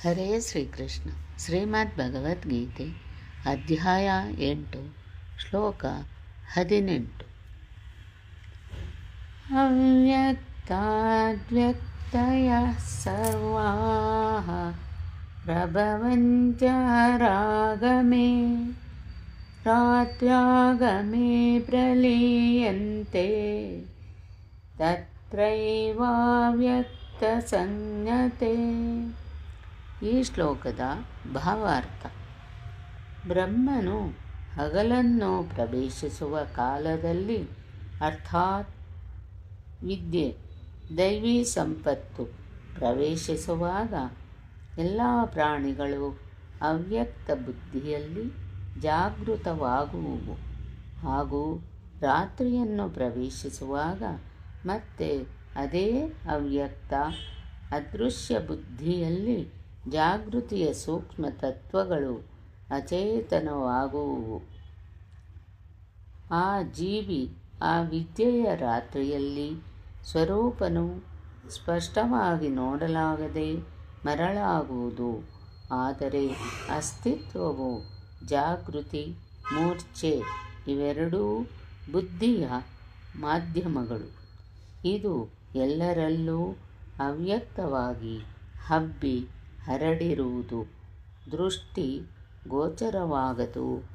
ಹರೇ ಶ್ರೀಕೃಷ್ಣ. ಶ್ರೀಮದ್ ಭಗವದ್ಗೀತೆ ಅಧ್ಯಾಯ 8 ಶ್ಲೋಕ 18. ಅವ್ಯಕ್ತಾದ್ವ್ಯಕ್ತಯಃ ಸರ್ವಾಃ ಪ್ರಭವಂತ್ಯರಾಗಮೇ ರಾತ್ರ್ಯಾಗಮೇ ಪ್ರಲೀಯಂತೆ ತತ್ರೈವಾವ್ಯಕ್ತಸಂಜ್ಞತೆ. ಈ ಶ್ಲೋಕದ ಭಾವಾರ್ಥ: ಬ್ರಹ್ಮನು ಹಗಲನ್ನು ಪ್ರವೇಶಿಸುವ ಕಾಲದಲ್ಲಿ, ಅರ್ಥಾತ್ ವಿದ್ಯೆ ದೈವಿ ಸಂಪತ್ತು ಪ್ರವೇಶಿಸುವಾಗ, ಎಲ್ಲ ಪ್ರಾಣಿಗಳು ಅವ್ಯಕ್ತ ಬುದ್ಧಿಯಲ್ಲಿ ಜಾಗೃತವಾಗುವುವು. ಹಾಗೂ ರಾತ್ರಿಯನ್ನು ಪ್ರವೇಶಿಸುವಾಗ ಮತ್ತೆ ಅದೇ ಅವ್ಯಕ್ತ ಅದೃಶ್ಯ ಬುದ್ಧಿಯಲ್ಲಿ ಜಾಗೃತಿಯ ಸೂಕ್ಷ್ಮ ತತ್ವಗಳು ಅಚೇತನವಾಗುವುವು. ಆ ಜೀವಿ ಆ ವಿದ್ಯೆಯ ರಾತ್ರಿಯಲ್ಲಿ ಸ್ವರೂಪನು ಸ್ಪಷ್ಟವಾಗಿ ನೋಡಲಾಗದೆ ಮರಳಾಗುವುದು. ಆದರೆ ಅಸ್ತಿತ್ವವು ಜಾಗೃತಿ, ಮೂರ್ಛೆ ಇವೆರಡೂ ಬುದ್ಧಿಯ ಮಾಧ್ಯಮಗಳು. ಇದು ಎಲ್ಲರಲ್ಲೂ ಅವ್ಯಕ್ತವಾಗಿ ಹಬ್ಬಿ ಹರಡಿರುವುದು ದೃಷ್ಟಿ ಗೋಚರವಾಗದು